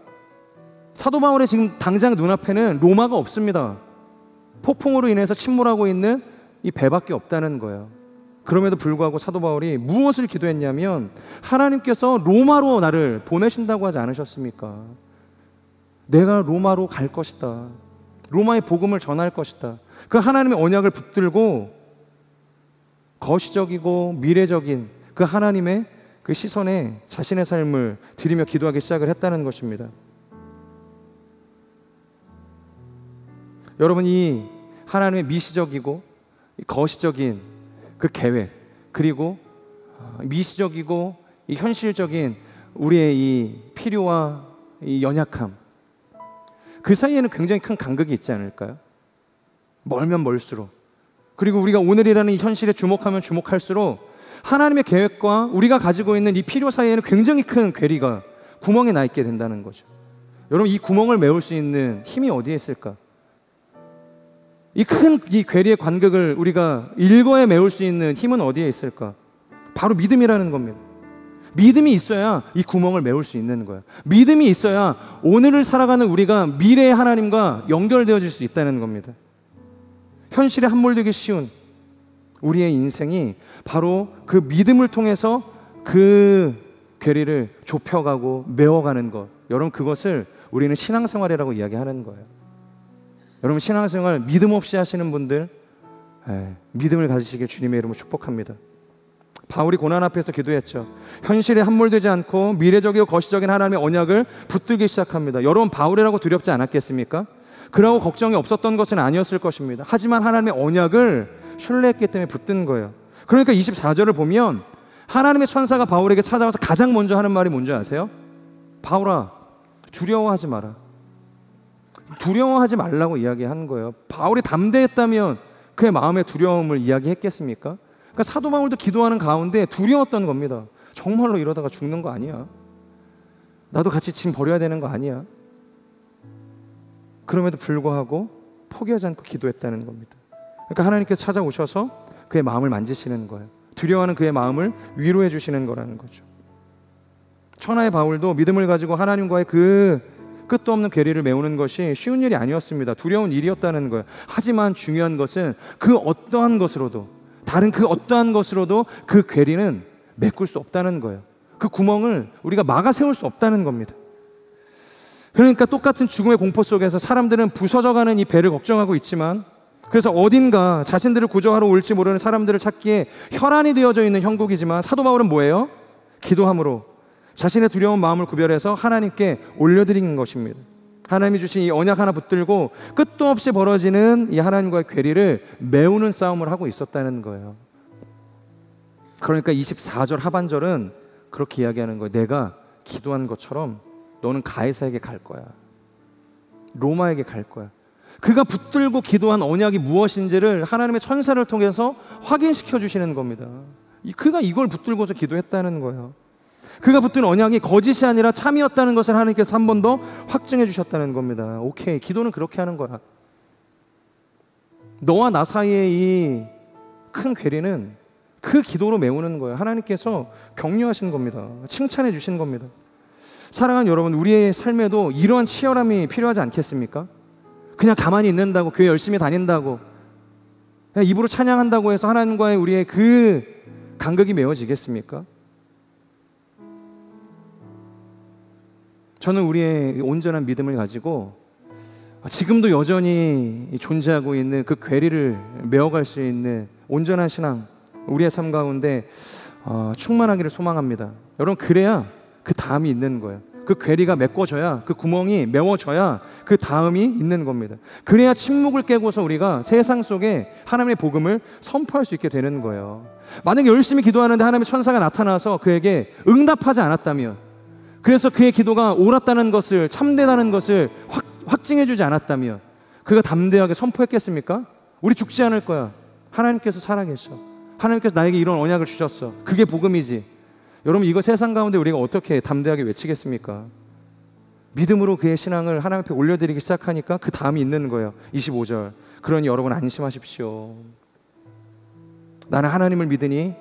사도 바울의 지금 당장 눈앞에는 로마가 없습니다. 폭풍으로 인해서 침몰하고 있는 이 배밖에 없다는 거예요. 그럼에도 불구하고 사도 바울이 무엇을 기도했냐면 하나님께서 로마로 나를 보내신다고 하지 않으셨습니까? 내가 로마로 갈 것이다. 로마의 복음을 전할 것이다. 그 하나님의 언약을 붙들고 거시적이고 미래적인 그 하나님의 그 시선에 자신의 삶을 들이며 기도하기 시작을 했다는 것입니다. 여러분, 이 하나님의 미시적이고 거시적인 그 계획, 그리고 미시적이고 이 현실적인 우리의 이 필요와 이 연약함, 그 사이에는 굉장히 큰 간극이 있지 않을까요? 멀면 멀수록, 그리고 우리가 오늘이라는 이 현실에 주목하면 주목할수록 하나님의 계획과 우리가 가지고 있는 이 필요 사이에는 굉장히 큰 괴리가, 구멍이 나 있게 된다는 거죠. 여러분, 이 구멍을 메울 수 있는 힘이 어디에 있을까? 이 큰 이 괴리의 간극을 우리가 일거에 메울 수 있는 힘은 어디에 있을까? 바로 믿음이라는 겁니다. 믿음이 있어야 이 구멍을 메울 수 있는 거예요. 믿음이 있어야 오늘을 살아가는 우리가 미래의 하나님과 연결되어질 수 있다는 겁니다. 현실에 함몰되기 쉬운 우리의 인생이 바로 그 믿음을 통해서 그 괴리를 좁혀가고 메워가는 것, 여러분, 그것을 우리는 신앙생활이라고 이야기하는 거예요. 여러분, 신앙생활 믿음 없이 하시는 분들, 믿음을 가지시길 주님의 이름으로 축복합니다. 바울이 고난 앞에서 기도했죠. 현실에 함몰되지 않고 미래적이고 거시적인 하나님의 언약을 붙들기 시작합니다. 여러분, 바울이라고 두렵지 않았겠습니까? 그러고 걱정이 없었던 것은 아니었을 것입니다. 하지만 하나님의 언약을 신뢰했기 때문에 붙든 거예요. 그러니까 24절을 보면 하나님의 천사가 바울에게 찾아와서 가장 먼저 하는 말이 뭔지 아세요? 바울아, 두려워하지 마라. 두려워하지 말라고 이야기하는 거예요. 바울이 담대했다면 그의 마음의 두려움을 이야기했겠습니까? 그러니까 사도 바울도 기도하는 가운데 두려웠던 겁니다. 정말로 이러다가 죽는 거 아니야? 나도 같이 짐 버려야 되는 거 아니야? 그럼에도 불구하고 포기하지 않고 기도했다는 겁니다. 그러니까 하나님께서 찾아오셔서 그의 마음을 만지시는 거예요. 두려워하는 그의 마음을 위로해 주시는 거라는 거죠. 천하의 바울도 믿음을 가지고 하나님과의 그 끝도 없는 괴리를 메우는 것이 쉬운 일이 아니었습니다. 두려운 일이었다는 거예요. 하지만 중요한 것은 그 어떠한 것으로도, 다른 그 어떠한 것으로도 그 괴리는 메꿀 수 없다는 거예요. 그 구멍을 우리가 막아 세울 수 없다는 겁니다. 그러니까 똑같은 죽음의 공포 속에서 사람들은 부서져가는 이 배를 걱정하고 있지만, 그래서 어딘가 자신들을 구조하러 올지 모르는 사람들을 찾기에 혈안이 되어져 있는 형국이지만, 사도 바울은 뭐예요? 기도함으로 자신의 두려운 마음을 구별해서 하나님께 올려드리는 것입니다. 하나님이 주신 이 언약 하나 붙들고 끝도 없이 벌어지는 이 하나님과의 괴리를 메우는 싸움을 하고 있었다는 거예요. 그러니까 24절 하반절은 그렇게 이야기하는 거예요. 내가 기도한 것처럼 너는 가이사에게 갈 거야. 로마에게 갈 거야. 그가 붙들고 기도한 언약이 무엇인지를 하나님의 천사를 통해서 확인시켜 주시는 겁니다. 그가 이걸 붙들고서 기도했다는 거예요. 그가 붙든 언약이 거짓이 아니라 참이었다는 것을 하나님께서 한 번 더 확증해 주셨다는 겁니다. 오케이, 기도는 그렇게 하는 거야. 너와 나 사이의 이 큰 괴리는 그 기도로 메우는 거예요. 하나님께서 격려하신 겁니다. 칭찬해 주신 겁니다. 사랑하는 여러분, 우리의 삶에도 이러한 치열함이 필요하지 않겠습니까? 그냥 가만히 있는다고, 교회 열심히 다닌다고, 그냥 입으로 찬양한다고 해서 하나님과의 우리의 그 간극이 메워지겠습니까? 저는 우리의 온전한 믿음을 가지고 지금도 여전히 존재하고 있는 그 괴리를 메워갈 수 있는 온전한 신앙, 우리의 삶 가운데 충만하기를 소망합니다. 여러분, 그래야 그 다음이 있는 거예요. 그 괴리가 메꿔져야, 그 구멍이 메워져야 그 다음이 있는 겁니다. 그래야 침묵을 깨고서 우리가 세상 속에 하나님의 복음을 선포할 수 있게 되는 거예요. 만약에 열심히 기도하는데 하나님의 천사가 나타나서 그에게 응답하지 않았다면, 그래서 그의 기도가 옳았다는 것을, 참되다는 것을 확증해 주지 않았다면 그가 담대하게 선포했겠습니까? 우리 죽지 않을 거야. 하나님께서 살아계셔. 하나님께서 나에게 이런 언약을 주셨어. 그게 복음이지. 여러분, 이거 세상 가운데 우리가 어떻게 담대하게 외치겠습니까? 믿음으로 그의 신앙을 하나님 앞에 올려드리기 시작하니까 그 다음이 있는 거예요. 25절. 그러니 여러분 안심하십시오. 나는 하나님을 믿으니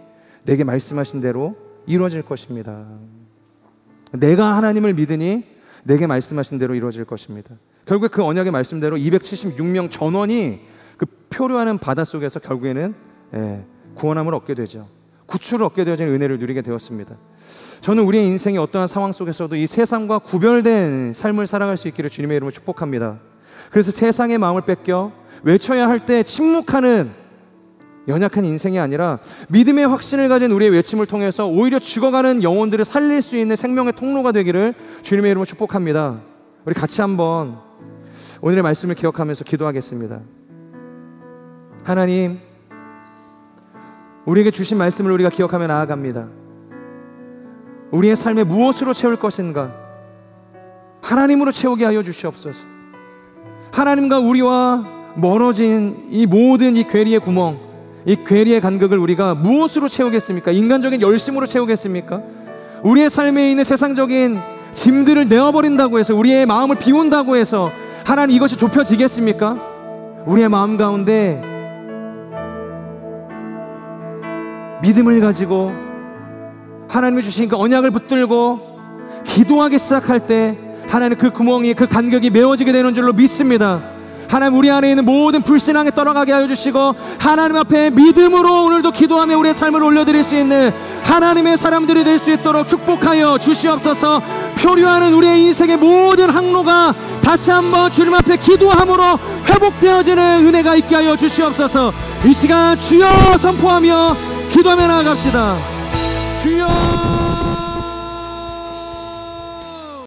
내게 말씀하신 대로 이루어질 것입니다. 내가 하나님을 믿으니 내게 말씀하신 대로 이루어질 것입니다. 결국 그 언약의 말씀대로 276명 전원이 그 표류하는 바닷속에서 결국에는 구원함을 얻게 되죠. 구출을 얻게 되어지는 은혜를 누리게 되었습니다. 저는 우리의 인생의 어떠한 상황 속에서도 이 세상과 구별된 삶을 살아갈 수 있기를 주님의 이름으로 축복합니다. 그래서 세상의 마음을 뺏겨 외쳐야 할 때 침묵하는 연약한 인생이 아니라 믿음의 확신을 가진 우리의 외침을 통해서 오히려 죽어가는 영혼들을 살릴 수 있는 생명의 통로가 되기를 주님의 이름으로 축복합니다. 우리 같이 한번 오늘의 말씀을 기억하면서 기도하겠습니다. 하나님, 우리에게 주신 말씀을 우리가 기억하며 나아갑니다. 우리의 삶에 무엇으로 채울 것인가? 하나님으로 채우게 하여 주시옵소서. 하나님과 우리와 멀어진 이 모든 이 괴리의 구멍, 이 괴리의 간극을 우리가 무엇으로 채우겠습니까? 인간적인 열심으로 채우겠습니까? 우리의 삶에 있는 세상적인 짐들을 내어버린다고 해서, 우리의 마음을 비운다고 해서 하나님 이것이 좁혀지겠습니까? 우리의 마음 가운데 믿음을 가지고 하나님이 주신 그 언약을 붙들고 기도하기 시작할 때 하나님 그 구멍이, 그 간격이 메워지게 되는 줄로 믿습니다. 하나님, 우리 안에 있는 모든 불신앙에 떠나가게 하여 주시고 하나님 앞에 믿음으로 오늘도 기도하며 우리의 삶을 올려드릴 수 있는 하나님의 사람들이 될 수 있도록 축복하여 주시옵소서. 표류하는 우리의 인생의 모든 항로가 다시 한번 주님 앞에 기도함으로 회복되어지는 은혜가 있게 하여 주시옵소서. 이 시간 주여 선포하며 기도하며 나아갑시다. 주여.